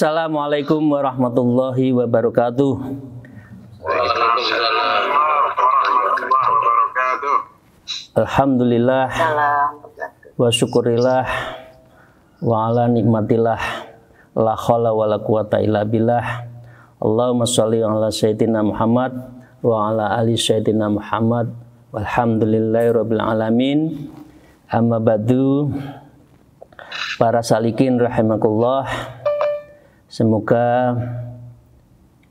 Assalamualaikum warahmatullahi wabarakatuh. Waalaikumsalam warahmatullahi wabarakatuh. Alhamdulillah wa syukurillah wa ala nikmatillah la haula wa la quwata illa billah. Allahumma sholli ala sayyidina Muhammad wa ala ali sayyidina Muhammad walhamdulillahi rabbil alamin. Amma ba'du. Para salikin rahimakumullah, semoga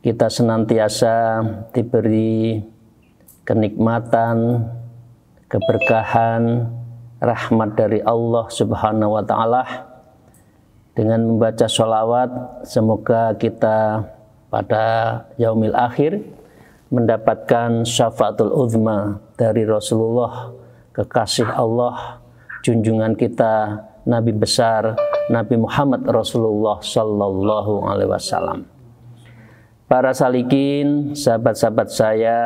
kita senantiasa diberi kenikmatan, keberkahan, rahmat dari Allah Subhanahu wa ta'ala. Dengan membaca sholawat, semoga kita pada yaumil akhir mendapatkan syafaatul uzma dari Rasulullah, kekasih Allah, junjungan kita, Nabi besar, Nabi Muhammad Rasulullah Sallallahu Alaihi Wasallam. Para salikin, sahabat-sahabat saya,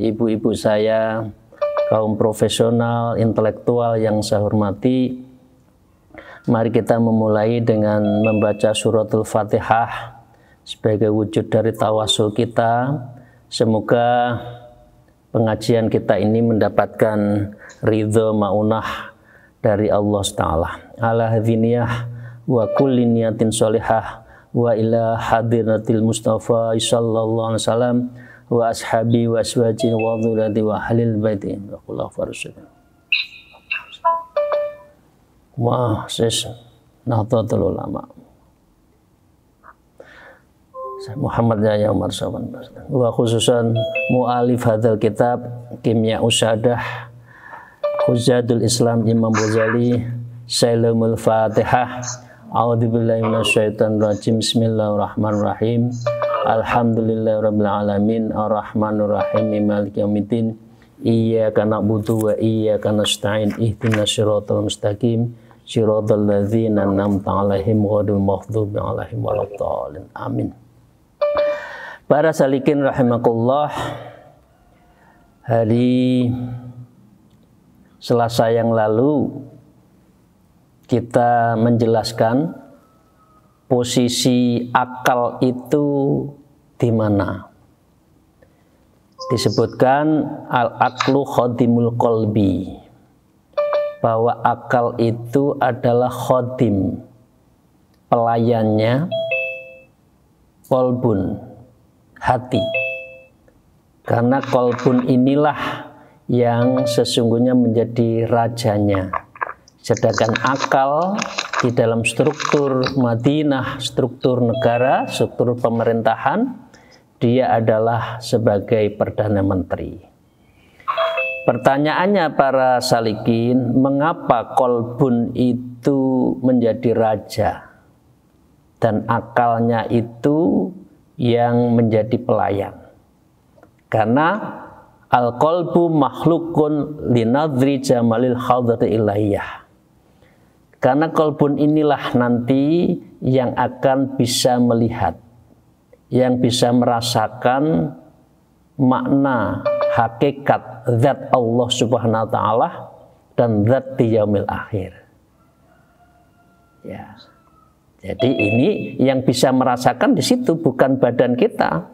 ibu-ibu saya, kaum profesional, intelektual yang saya hormati, mari kita memulai dengan membaca suratul Fatihah sebagai wujud dari tawasul kita. Semoga pengajian kita ini mendapatkan ridho ma'unah dari Allah Ta'ala. Ala hadhiniyah wa kulli niyatin sholihah wa ila hadiratil Mustafa sallallahu alaihi wasallam wa ashabi wa aswaji wa dhurati wa halil baiti wa kullahu farsyid. Mu'assis Nahdlatul Ulama Muhammad Yahya Umar Sawan wa khususan mu'alif hadzal kitab Kimya Usyadah Hujjatul Islam Imam Ghazali. Salamul Fatihah. A'udzubillahi minasyaitonir rajim. Bismillahirrahmanirrahim. Alhamdulillahirabbil alamin arrahmanir rahim maliki yaumiddin. Iyyaka na'budu wa iyyaka nasta'in ihdinas siratal mustaqim siratal ladzina an'amta 'alaihim ghairil maghdubi 'alaihim waladdallin. Amin. Para salikin rahimakumullah, hari Selasa yang lalu kita menjelaskan posisi akal itu di mana. Disebutkan al-aqlu khadimul qalbi, bahwa akal itu adalah khadim, pelayannya qalbun, hati. Karena qalbun inilah yang sesungguhnya menjadi rajanya. Sedangkan akal di dalam struktur Madinah, struktur negara, struktur pemerintahan, dia adalah sebagai Perdana Menteri. Pertanyaannya para salikin, mengapa kolbun itu menjadi raja dan akalnya itu yang menjadi pelayan? Karena al-qalbu makhlukun linadri jamalil hadrati ilahiyah. Karena kolbun inilah nanti yang akan bisa melihat, yang bisa merasakan makna hakikat zat Allah Subhanahu wa ta'ala dan zat di yaumil akhir. Ya. Jadi ini yang bisa merasakan di situ, bukan badan kita.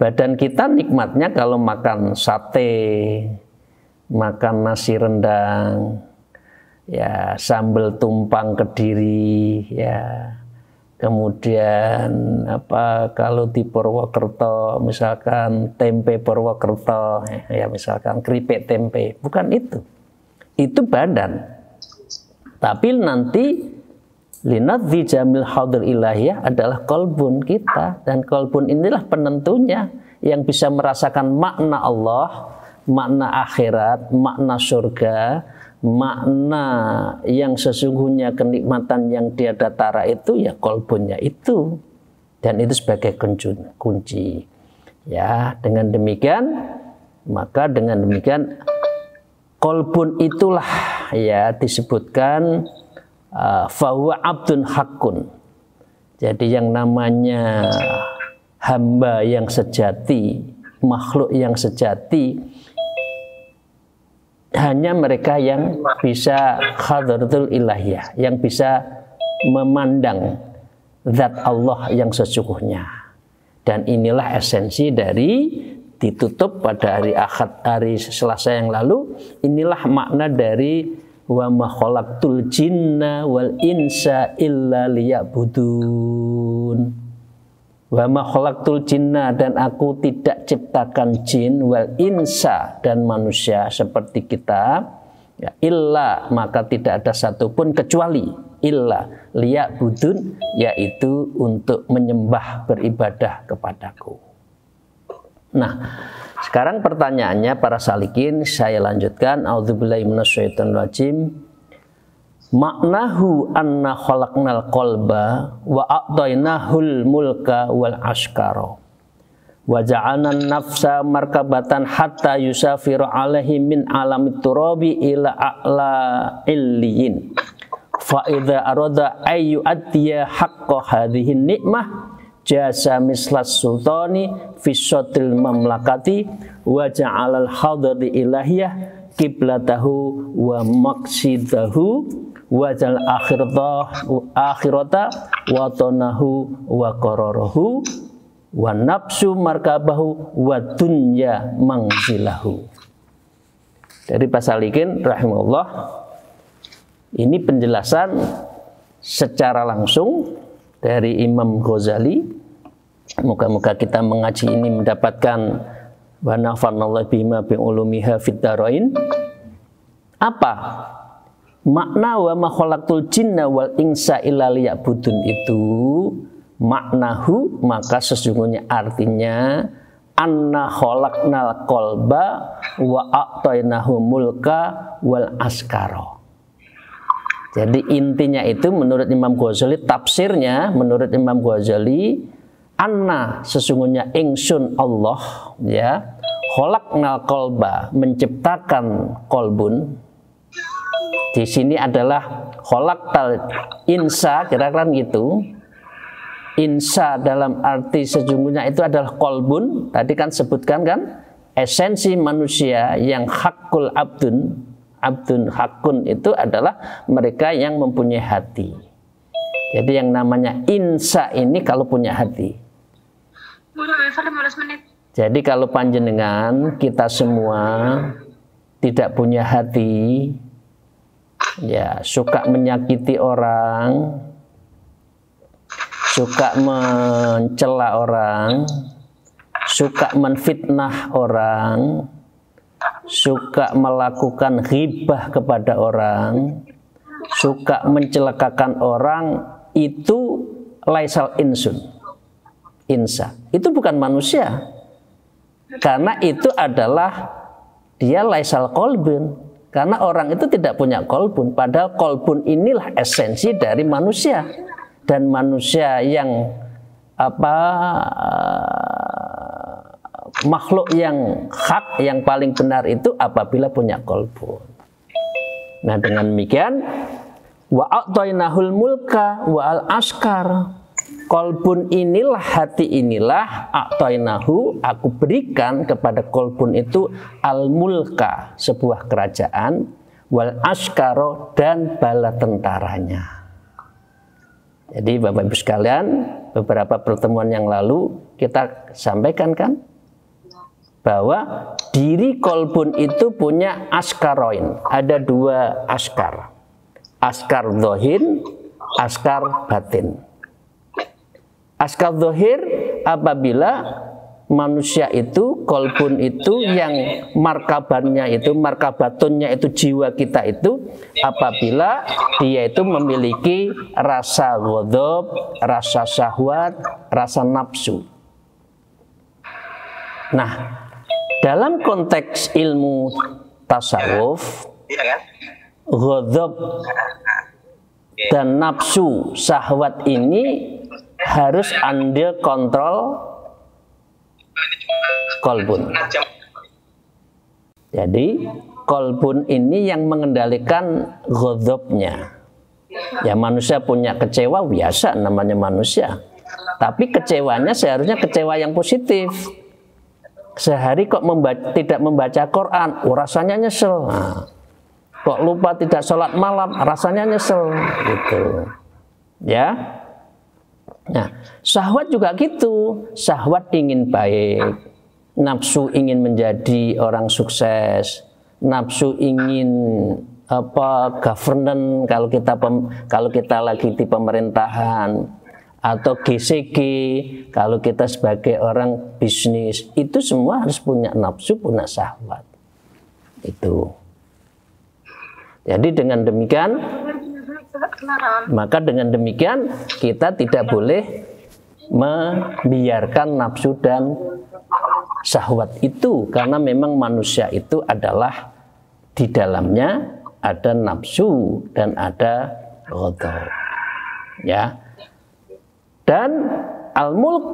Badan kita nikmatnya kalau makan sate, makan nasi rendang, ya sambal tumpang Kediri, ya kemudian kalau di Purwokerto misalkan tempe Purwokerto, ya misalkan keripik tempe, bukan itu badan. Tapi nanti linadzi jamil hadir ilahiyah adalah kolbun kita, dan kolbun inilah penentunya yang bisa merasakan makna Allah, makna akhirat, makna surga, makna yang sesungguhnya kenikmatan yang tiada tara itu ya kolbunnya itu, dan itu sebagai kunci. Ya, dengan demikian maka dengan demikian kolbun itulah ya disebutkan fahuwa abdun hakun. Jadi yang namanya hamba yang sejati, makhluk yang sejati, hanya mereka yang bisa hadratul ilahiyah, yang bisa memandang zat Allah yang sesungguhnya. Dan inilah esensi dari ditutup pada hari Selasa yang lalu. Inilah makna dari wa ma khalaqtul jinna wal insa illa liya'budun. Wa ma khalaqtul jinna, dan aku tidak ciptakan jin, wal insa, dan manusia seperti kita, ya, illa, maka tidak ada satupun kecuali illa liya'budun, yaitu untuk menyembah, beribadah kepadaku. Nah, sekarang pertanyaannya para salikin, saya lanjutkan. A'udzubillahi minasyaitonir rajim. Maknahu anna khalaqnal qalba wa a'tainahul mulka wal askara wa ja'alna nafsa markabatan hatta yusafiru alaihi min alamit turabi ila a'la illiyin fa idza arada ay yu'addiya haqqa hadhihi ni'mah jasa mislas sultani fi syatril mamlakati wa ja'alal hadrati ilahiyah kiblatahu wa maqsidahu wajal akhirata wa tonahu wa qararahu wa nafsu markabahu wa dunya mangzilahu. Dari Pak Salikin rahimahullah, ini penjelasan secara langsung dari Imam Ghazali. Moga-moga kita mengaji ini mendapatkan wa nafa'anallahu bima bi ulumiha fid dharain. Apa makna wa ma khalaqtul jinna wal insa illa liya'budun itu? Maknahu, maka sesungguhnya artinya anna khalaqnal qalba wa a'tainahu mulka wal askara. Jadi intinya itu menurut Imam Ghazali, tafsirnya menurut Imam Ghazali, anna sesungguhnya ingsun Allah, ya, khalaqnal qalba, menciptakan kolbun. Di sini adalah khalaqtal insa, kira-kira gitu. Insa dalam arti sesungguhnya itu adalah kolbun. Tadi kan sebutkan kan, esensi manusia yang hakul abdun hakun itu adalah mereka yang mempunyai hati. Jadi yang namanya insa ini kalau punya hati. Jadi kalau panjenengan kita semua tidak punya hati, ya, suka menyakiti orang, suka mencela orang, suka menfitnah orang, suka melakukan ghibah kepada orang, suka mencelakakan orang, itu laisal insa. Itu bukan manusia. Karena itu adalah dia laisal kolbun. Karena orang itu tidak punya kolbun, padahal kolbun inilah esensi dari manusia. Dan manusia yang makhluk yang hak, yang paling benar itu apabila punya kolbun. Nah, dengan demikian wa a'tainahul mulka wa al askar. Kolbun inilah, hati inilah, a'tainahu, aku berikan kepada kolbun itu al mulka, sebuah kerajaan, wal askaro, dan bala tentaranya. Jadi Bapak Ibu sekalian, beberapa pertemuan yang lalu kita sampaikan kan bahwa diri kolbun itu punya askaroin. Ada dua askar. Askar zahir, askar batin. Askar zahir apabila manusia itu, kolbun itu yang markabannya itu, markabatunnya itu jiwa kita itu, apabila dia itu memiliki rasa ghadab, rasa syahwat, rasa nafsu. Nah, dalam konteks ilmu tasawuf, ghadab dan nafsu syahwat ini harus under kontrol kolbun. Jadi kolbun ini yang mengendalikan ghadabnya. Ya, manusia punya kecewa, biasa, namanya manusia. Tapi kecewanya seharusnya kecewa yang positif. Sehari kok tidak membaca Quran, rasanya nyesel. Nah, kok lupa tidak sholat malam, rasanya nyesel, gitu. Ya. Nah, syahwat juga gitu. Syahwat ingin baik, nafsu ingin menjadi orang sukses, nafsu ingin governance kalau kita lagi di pemerintahan, atau GCG kalau kita sebagai orang bisnis. Itu semua harus punya nafsu, punya syahwat. Itu. Jadi dengan demikian, maka dengan demikian kita tidak boleh membiarkan nafsu dan syahwat itu, karena memang manusia itu adalah di dalamnya ada nafsu dan ada ghadab. Ya. Dan al-mulk,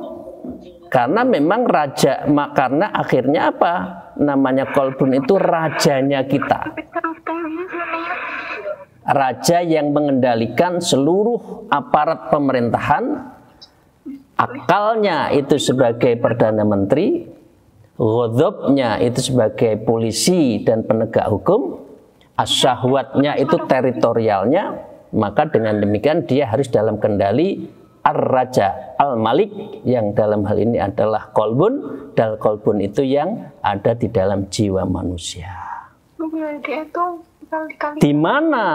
karena memang raja, karena akhirnya apa? Namanya kolbun itu rajanya kita. Raja yang mengendalikan seluruh aparat pemerintahan. Akalnya itu sebagai Perdana Menteri, ghadabnya itu sebagai polisi dan penegak hukum, asyahwatnya itu teritorialnya. Maka dengan demikian dia harus dalam kendali ar-raja al-malik, yang dalam hal ini adalah kolbun, dan kolbun itu yang ada di dalam jiwa manusia. Di mana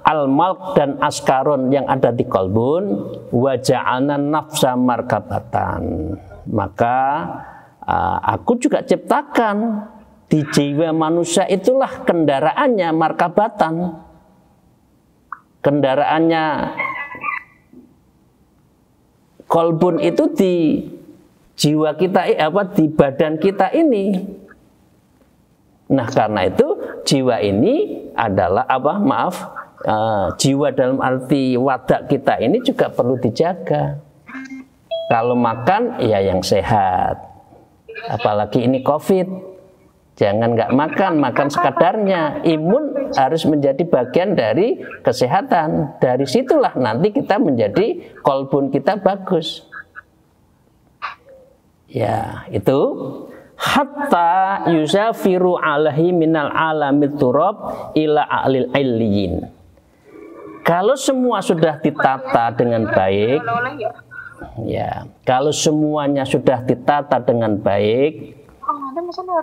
al-malk dan askarun yang ada di kolbun, waja'ana nafsa markabatan, maka aku juga ciptakan di jiwa manusia itulah kendaraannya, markabatan, kendaraannya kolbun itu di jiwa kita, di badan kita ini. Nah, karena itu jiwa ini adalah jiwa dalam arti wadak kita ini juga perlu dijaga. Kalau makan ya yang sehat, apalagi ini COVID, jangan nggak makan sekadarnya. Imun harus menjadi bagian dari kesehatan. Dari situlah nanti kita menjadi kolbun kita bagus. Ya, itu hatta yusafiru alaihi minal alamit turab ila a'lil illiyin. Kalau semua sudah ditata dengan baik, ya, kalau semuanya sudah ditata dengan baik,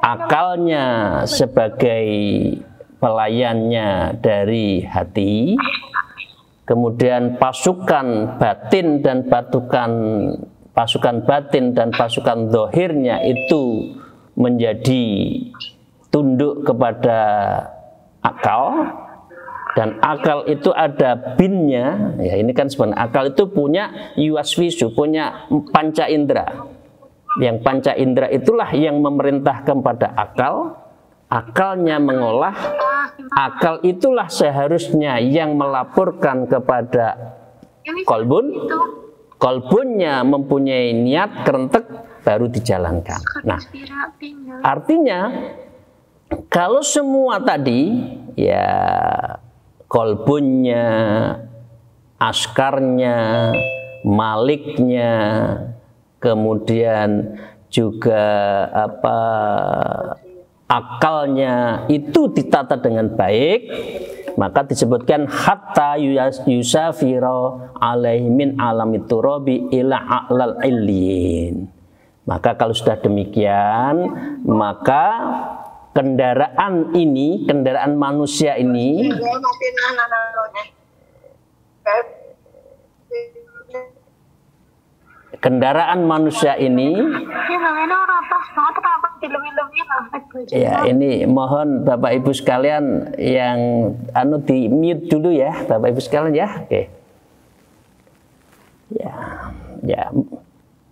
akalnya sebagai pelayannya dari hati, kemudian pasukan batin dan pasukan zahirnya itu menjadi tunduk kepada akal, dan akal itu ada binnya. Ya, ini kan sebenarnya akal itu punya yuaswisu, punya panca indera. Yang panca indera itulah yang memerintahkan pada akal, akalnya mengolah, akal itulah seharusnya yang melaporkan kepada kolbun, kolbunnya mempunyai niat kerentek baru dijalankan. Nah, artinya kalau semua tadi, ya, kolbunnya, askarnya, maliknya, kemudian juga akalnya itu ditata dengan baik, maka disebutkan hatta yusafira alaihi min alamit turabi ila a'lal illiyin. Maka kalau sudah demikian, maka kendaraan ini, kendaraan manusia ini, kendaraan manusia ini, ya, ini mohon Bapak Ibu sekalian yang di mute dulu ya, Bapak Ibu sekalian ya. Oke. Ya.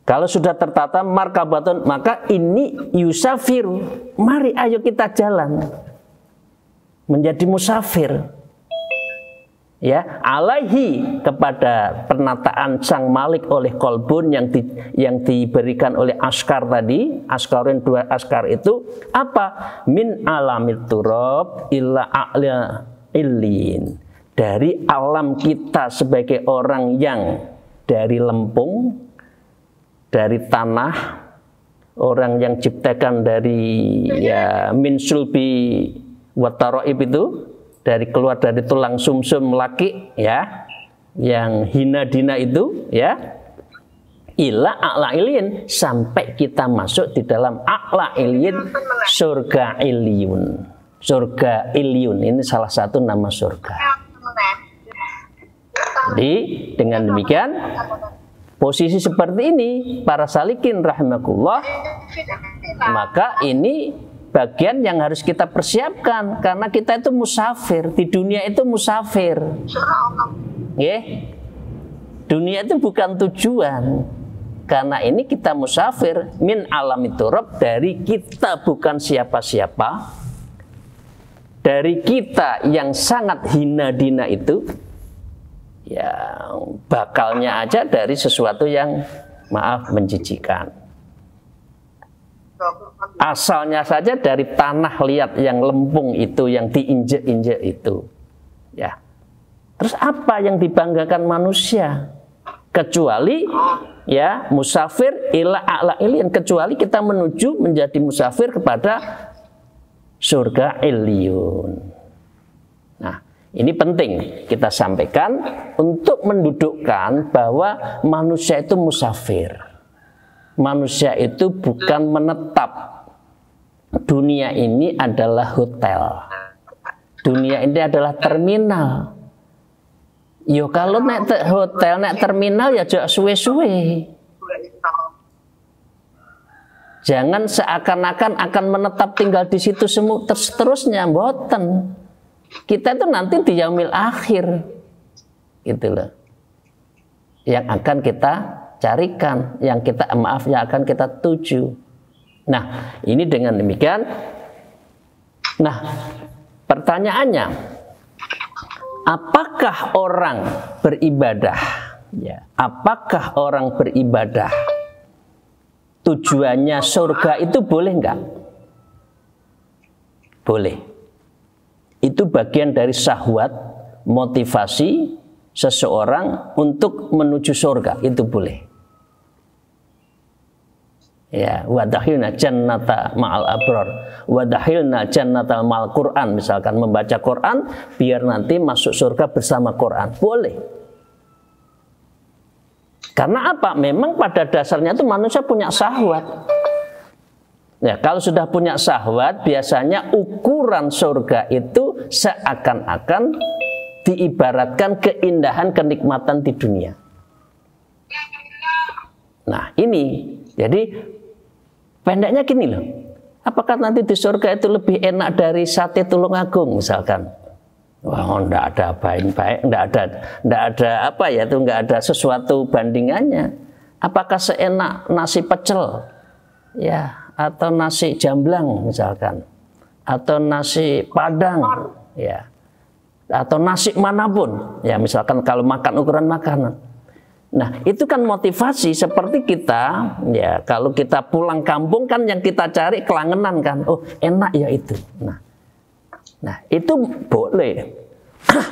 Kalau sudah tertata markabatun, maka ini yusafir. Mari ayo kita jalan menjadi musafir. Ya, alaihi, kepada penataan sang malik oleh kolbun yang diberikan oleh askar tadi. Askarin, dua askar itu apa? Min alamit turab illa a'la illin. Dari alam kita sebagai orang yang dari lempung, dari tanah, orang yang ciptakan dari min sulbi wataroib itu, dari keluar dari tulang sumsum laki, ya, yang hina dina itu, ya, ila a'la ilyin, sampai kita masuk di dalam a'la ilyin, surga ilyun. Surga ilyun ini salah satu nama surga. Jadi dengan demikian posisi seperti ini para salikin rahimakumullah, maka ini bagian yang harus kita persiapkan, karena kita itu musafir di dunia, itu musafir. Dunia itu bukan tujuan. Karena ini kita musafir min alami turab, dari kita bukan siapa-siapa, dari kita yang sangat hina dina itu, yang bakalnya aja dari sesuatu yang maaf menjijikan. Asalnya saja dari tanah liat yang lempung itu, yang diinjek-injek itu. Ya. Terus apa yang dibanggakan manusia? Kecuali ya musafir ila a'la ilyin, kecuali kita menuju menjadi musafir kepada surga ilyun. Nah, ini penting kita sampaikan untuk mendudukkan bahwa manusia itu musafir. Manusia itu bukan menetap. Dunia ini adalah hotel. Dunia ini adalah terminal. Yo kalau naik hotel, naik terminal ya jangan suwe-suwe. Jangan seakan-akan akan menetap tinggal di situ semua terus-terusnya, mboten. Kita itu nanti di yaumil akhir, gitu loh. Yang akan kita carikan, yang akan kita tuju. Nah, ini dengan demikian. Nah, pertanyaannya, apakah orang beribadah? Ya, apakah orang beribadah tujuannya surga itu boleh enggak? Boleh. Itu bagian dari syahwat, motivasi seseorang untuk menuju surga, itu boleh. Ya, wadahilna jannata ma'al abrar, wadahilna jannata ma'al Quran, misalkan membaca Quran biar nanti masuk surga bersama Quran, boleh. Karena apa? Memang pada dasarnya itu manusia punya syahwat. Ya, kalau sudah punya syahwat, biasanya ukuran surga itu seakan-akan diibaratkan keindahan kenikmatan di dunia. Nah, ini jadi pendeknya gini loh, apakah nanti di surga itu lebih enak dari sate Tulungagung misalkan? Wah, enggak ada baik-baik, enggak ada apa ya, itu enggak ada sesuatu bandingannya. Apakah seenak nasi pecel, ya, atau nasi jamblang misalkan, atau nasi padang, ya, atau nasi manapun, ya, misalkan kalau makan ukuran makanan. Nah, itu kan motivasi seperti kita, ya, kalau kita pulang kampung kan yang kita cari kelangenan kan, oh enak ya itu. Nah itu boleh.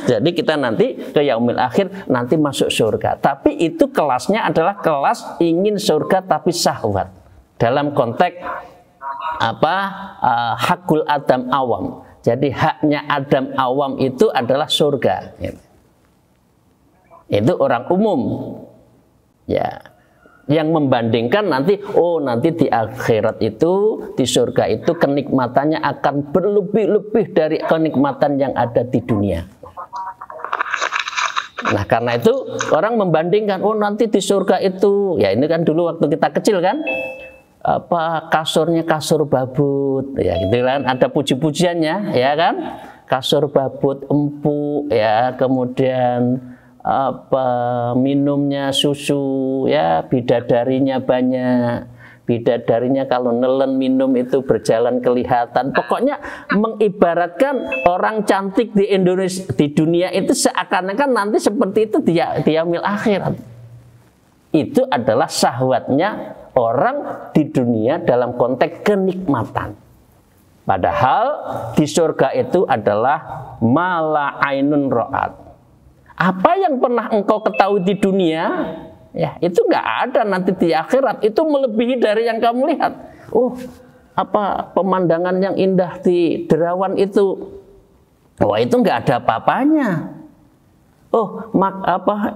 Jadi kita nanti ke yaumil akhir nanti masuk surga. Tapi itu kelasnya adalah kelas ingin surga tapi syahwat. Dalam konteks apa? Hakul Adam awam. Jadi haknya Adam awam itu adalah surga. Itu orang umum. Ya, yang membandingkan nanti, oh nanti di akhirat itu, di surga itu kenikmatannya akan berlebih-lebih dari kenikmatan yang ada di dunia. Nah, karena itu orang membandingkan, oh nanti di surga itu, ya ini kan dulu waktu kita kecil kan, apa kasurnya kasur babut, ya gitu kan, ada puji-pujiannya, ya kan, kasur babut empuk, ya, kemudian apa minumnya susu, ya, bidadarinya banyak, bidadarinya kalau nelen minum itu berjalan kelihatan. Pokoknya mengibaratkan orang cantik di Indonesia, di dunia itu seakan-akan nanti seperti itu di yaumil akhirat. Itu adalah syahwatnya orang di dunia dalam konteks kenikmatan. Padahal di surga itu adalah mala ainun ra'at. Apa yang pernah engkau ketahui di dunia, ya itu nggak ada nanti di akhirat. Itu melebihi dari yang kamu lihat. Oh, apa pemandangan yang indah di Derawan itu? Wah, itu nggak ada apa-apanya. Oh,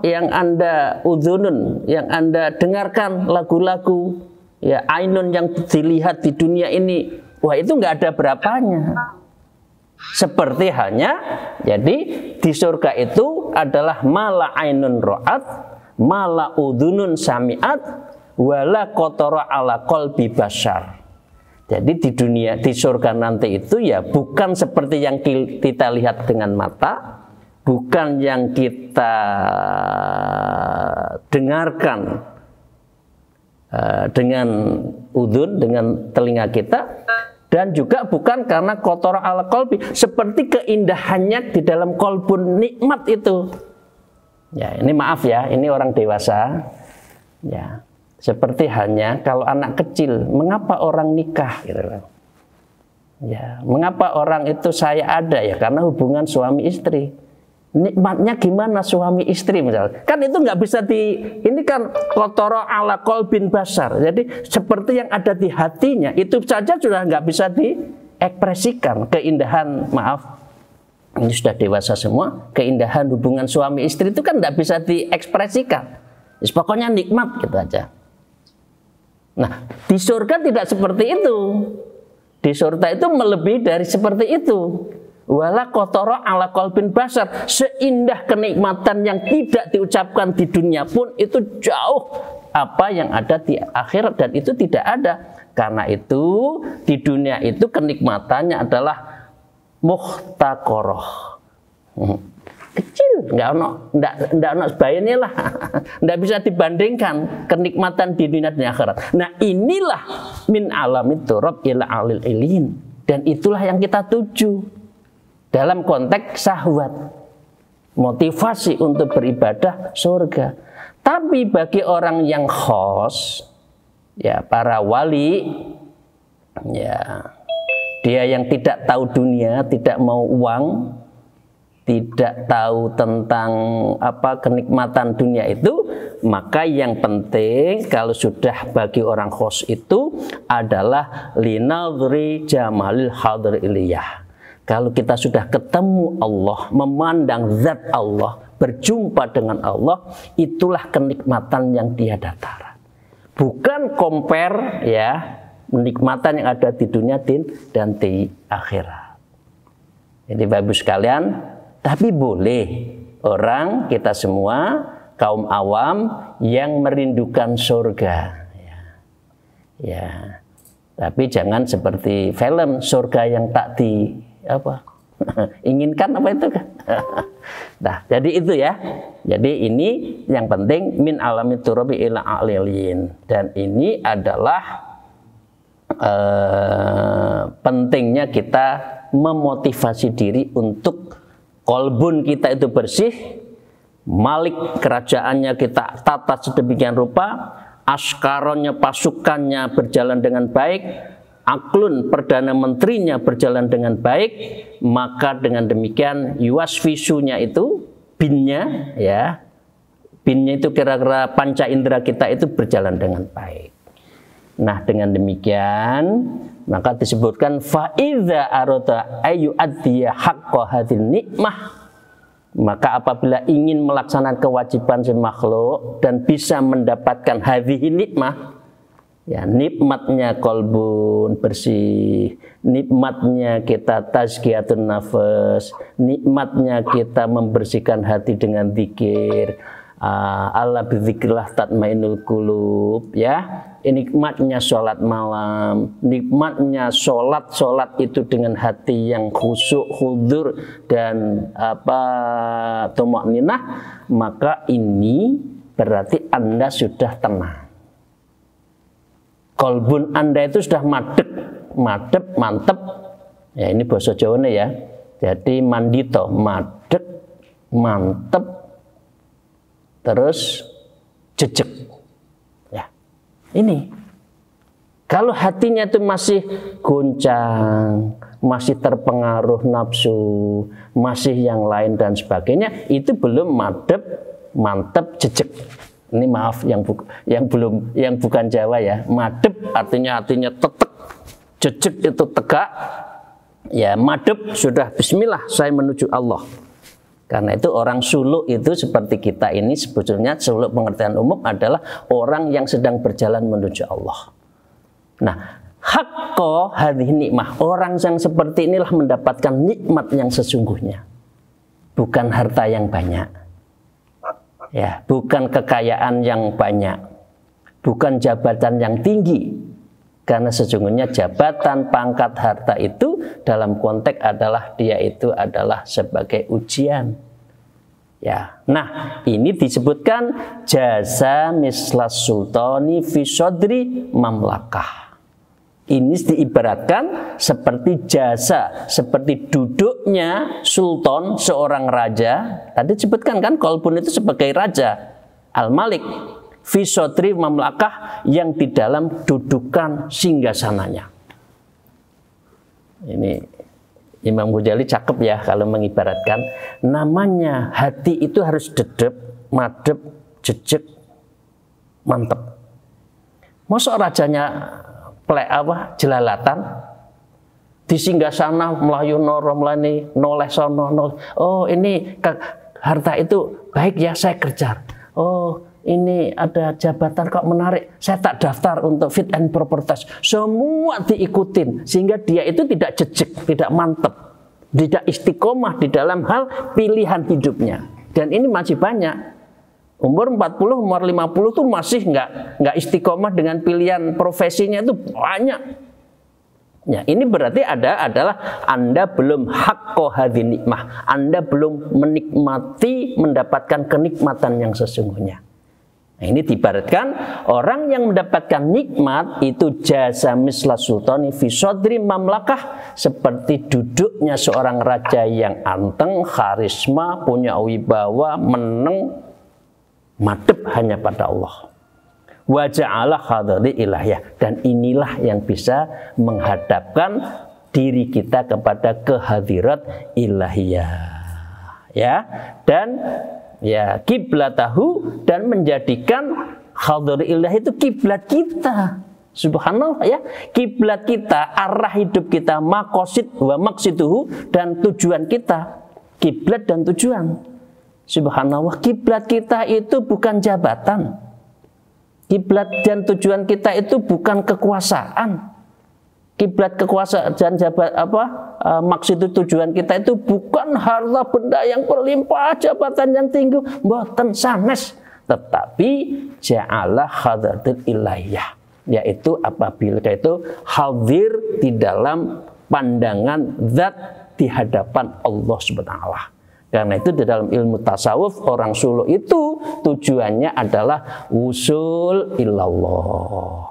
yang Anda udhunun, yang Anda dengarkan lagu-lagu ya ainun yang dilihat di dunia ini, wah itu nggak ada berapanya. Seperti hanya, jadi di surga itu adalah mala ainun ro'at, mala udhunun sami'at, wala kotoro ala qalbi bashar. Jadi di dunia, di surga nanti itu ya bukan seperti yang kita lihat dengan mata, bukan yang kita dengarkan dengan udhun, dengan telinga kita, dan juga bukan karena kotor ala kolbi, seperti keindahannya di dalam kolbun nikmat itu. Ya, ini maaf ya, ini orang dewasa. Ya, seperti hanya kalau anak kecil, mengapa orang nikah gitu loh. Ya, mengapa orang itu saya ada ya karena hubungan suami istri. Nikmatnya gimana suami istri misalnya, kan itu nggak bisa ini kan kotoro ala kolbin basar, jadi seperti yang ada di hatinya itu saja sudah nggak bisa diekspresikan. Keindahan, maaf ini sudah dewasa semua, keindahan hubungan suami istri itu kan nggak bisa diekspresikan. Pokoknya nikmat gitu aja. Nah di surga tidak seperti itu. Di surga itu melebihi dari seperti itu. Wala kotoro ala kolbin basar, seindah kenikmatan yang tidak diucapkan di dunia pun itu jauh apa yang ada di akhirat, dan itu tidak ada. Karena itu di dunia itu kenikmatannya adalah muhtaqoroh, kecil, nggak ono sebayanya lah, nggak bisa dibandingkan kenikmatan di dunia dan akhirat. Nah inilah min alamit turab ila alil ilin, dan itulah yang kita tuju dalam konteks syahwat, motivasi untuk beribadah surga. Tapi bagi orang yang khos, ya para wali, ya dia yang tidak tahu dunia, tidak mau uang, tidak tahu tentang apa kenikmatan dunia itu, maka yang penting kalau sudah bagi orang khos itu adalah linadri jamalil hadr iliyah. Kalau kita sudah ketemu Allah, memandang zat Allah, berjumpa dengan Allah, itulah kenikmatan yang tiada tara. Bukan compare ya, kenikmatan yang ada di dunia dan di akhirat. Jadi bagus sekalian, tapi boleh orang kita semua kaum awam yang merindukan surga. Ya. Tapi jangan seperti film surga yang tak inginkan apa itu kan. Nah jadi itu ya, jadi ini yang penting min alamit turabi ila alilin, dan ini adalah pentingnya kita memotivasi diri untuk kolbun kita itu bersih, malik kerajaannya kita tata sedemikian rupa, askaronnya pasukannya berjalan dengan baik, aklun perdana menterinya berjalan dengan baik, maka dengan demikian yuasvisunya itu binnya ya, binnya itu kira-kira panca indera kita itu berjalan dengan baik. Nah dengan demikian maka disebutkan faidza arota ayu adhiya haqqa hadhin nikmah, maka apabila ingin melaksanakan kewajiban si makhluk dan bisa mendapatkan hadhihi nikmah, ya nikmatnya kolbun bersih, nikmatnya kita tazkiyatun nafas, nikmatnya kita membersihkan hati dengan zikir, ala bidzikrillah tatmainul qulub ya, nikmatnya sholat malam, nikmatnya sholat itu dengan hati yang khusyuk, khudur dan tumakninah, maka ini berarti Anda sudah tenang. Kolbun Anda itu sudah madep, mantep. Ya ini bahasa Jawa ya. Jadi mandito, madep, mantep, terus jejek. Ya. Ini. Kalau hatinya itu masih goncang, masih terpengaruh nafsu, masih yang lain dan sebagainya, itu belum madep, mantep, jejek. Ini maaf yang bukan Jawa ya. Madep artinya tetek, jejek itu tegak. Ya madep sudah bismillah saya menuju Allah. Karena itu orang suluk itu seperti kita ini sebetulnya suluk pengertian umum adalah orang yang sedang berjalan menuju Allah. Nah, haqqo hadhihi nikmah, orang yang seperti inilah mendapatkan nikmat yang sesungguhnya. Bukan harta yang banyak. Ya, bukan kekayaan yang banyak. Bukan jabatan yang tinggi. Karena sesungguhnya jabatan, pangkat, harta itu dalam konteks adalah dia itu adalah sebagai ujian. Ya, nah ini disebutkan jasa mislas sultani fi sodri mamlakah. Ini diibaratkan seperti jasa, seperti duduknya sultan seorang raja. Tadi disebutkan kan Qalbun itu sebagai raja, al-malik. Fi sodri mamlakah, yang di dalam dudukan singgasananya. Ini Imam Ghazali cakep ya kalau mengibaratkan. Namanya hati itu harus dedep, madep, jejek, mantep. Masa rajanya jelalatan di singgasana melayu noro melani noleh sono nol. Oh ini harta itu baik ya, saya kejar. Oh ini ada jabatan kok menarik, saya tak daftar untuk fit and proper test. Semua diikutin sehingga dia itu tidak jejek, tidak mantep, tidak istiqomah di dalam hal pilihan hidupnya. Dan ini masih banyak. Umur 40, umur 50 tuh masih nggak istiqomah dengan pilihan profesinya, itu banyak. Ya, ini berarti adalah Anda belum haqqo hadhi nikmah. Anda belum menikmati, mendapatkan kenikmatan yang sesungguhnya. Nah, ini diibaratkan orang yang mendapatkan nikmat itu jasa misla sultani fi sodri mamlakah, seperti duduknya seorang raja yang anteng, karisma, punya wibawa, meneng, madep hanya pada Allah. Wa ja'ala hadari ilahiyah, dan inilah yang bisa menghadapkan diri kita kepada kehadirat ilahiyah. Ya, dan ya kiblatahu, dan menjadikan hadari ilahiyah itu kiblat kita. Subhanallah ya, kiblat kita, arah hidup kita, maqasid wa maqsiduhu, dan tujuan kita. Kiblat dan tujuan. Subhanallah, kiblat kita itu bukan jabatan. Kiblat dan tujuan kita itu bukan kekuasaan. Kiblat kekuasaan dan maksud tujuan kita itu bukan harta benda yang berlimpah, jabatan yang tinggi, mboten sanes, tetapi ja'ala hadratil ilahiyah, yaitu apabila itu hadir di dalam pandangan zat di hadapan Allah Subhanahu wa ta'ala. Karena itu di dalam ilmu tasawuf orang suluk itu tujuannya adalah wusul ilallah.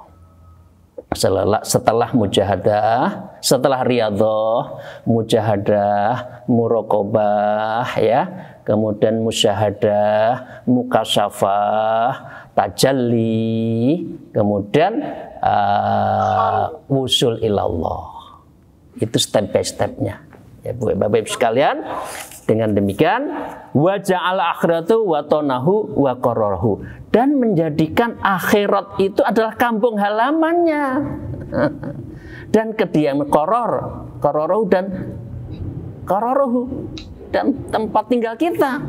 Setelah mujahadah, setelah riyadhah, mujahadah, muraqabah ya, kemudian musyahadah, mukasyafah, tajalli, kemudian wusul ilallah. Itu step by stepnya. Ya, Bapak Ibu sekalian, dengan demikian wa ja'ala akhiratu wa tonahu wa qararahu, dan menjadikan akhirat itu adalah kampung halamannya dan kediaman qararahu dan tempat tinggal kita.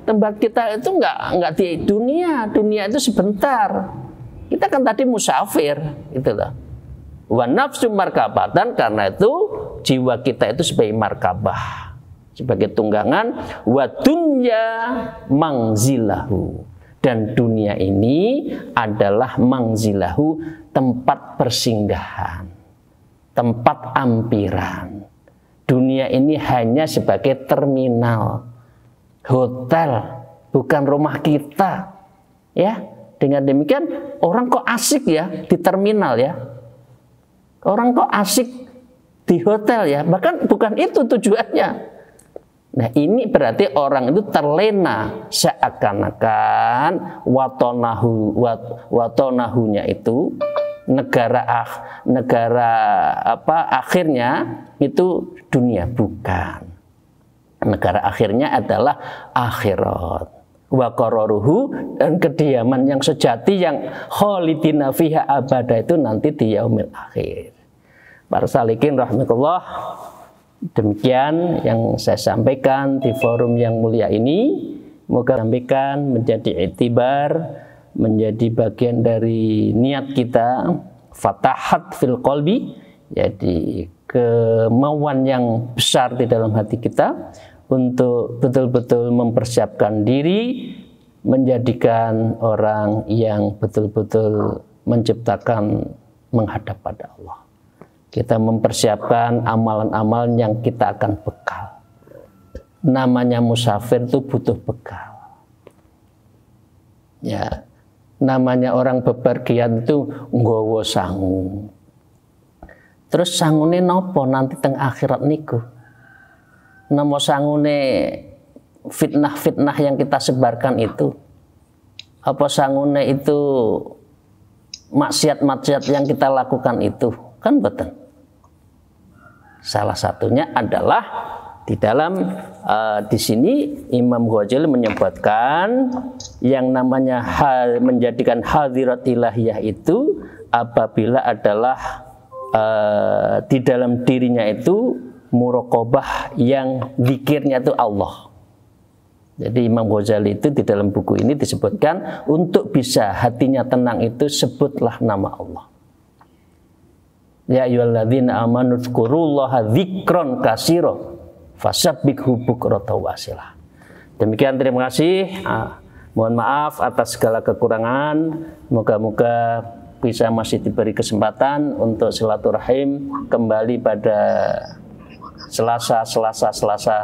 Tempat kita itu enggak di dunia itu sebentar. Kita kan tadi musafir, gitu loh. Wa nafsu markabatan, karena itu jiwa kita itu sebagai markabah, sebagai tunggangan. Wa dunya mangzilahu, dan dunia ini adalah mangzilahu, tempat persinggahan, tempat ampiran. Dunia ini hanya sebagai terminal, hotel, bukan rumah kita. Ya, dengan demikian orang kok asik ya di terminal ya. Orang kok asik di hotel ya, bahkan bukan itu tujuannya. Nah ini berarti orang itu terlena, seakan-akan watonahunya itu negara akhirnya itu dunia, bukan. Negara akhirnya adalah akhirat. Wa qararuhu, dan kediaman yang sejati yang khalidina fiha abada itu nanti di yaumil akhir. Para salikin rahmatullah, Demikian yang saya sampaikan di forum yang mulia ini. Moga sampaikan menjadi iktibar, menjadi bagian dari niat kita, fatahat fil qalbi, jadi kemauan yang besar di dalam hati kita untuk betul-betul mempersiapkan diri menjadikan orang yang betul-betul menciptakan menghadap pada Allah. Kita mempersiapkan amalan-amalan yang kita akan bekal. Namanya musafir itu butuh bekal. Ya, namanya orang bepergian itu nggawa sangu. Terus sangune nopo nanti teng akhirat niku? Namo sangune fitnah-fitnah yang kita sebarkan itu? Apa sangune itu maksiat-maksiat yang kita lakukan itu? Kan betul. Salah satunya adalah di dalam di sini Imam Ghazali menyebutkan yang namanya menjadikan hadirat ilahiyah itu apabila adalah di dalam dirinya itu muraqabah yang zikirnya itu Allah. Jadi Imam Ghazali itu di dalam buku ini disebutkan untuk bisa hatinya tenang itu sebutlah nama Allah. Ya ayyuhalladzina amanu dzkurullaha dzikron katsira fasabbihhu bukratan wa asila. Demikian, terima kasih. Mohon maaf atas segala kekurangan. Moga-moga bisa masih diberi kesempatan untuk silaturahim kembali pada Selasa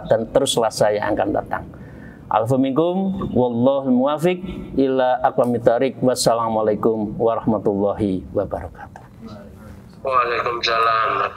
dan terus Selasa yang akan datang. Alhamdulillah, wallahul muwafiq ila aqwamit thariq. Wassalamualaikum warahmatullahi wabarakatuh. Waalaikumsalam.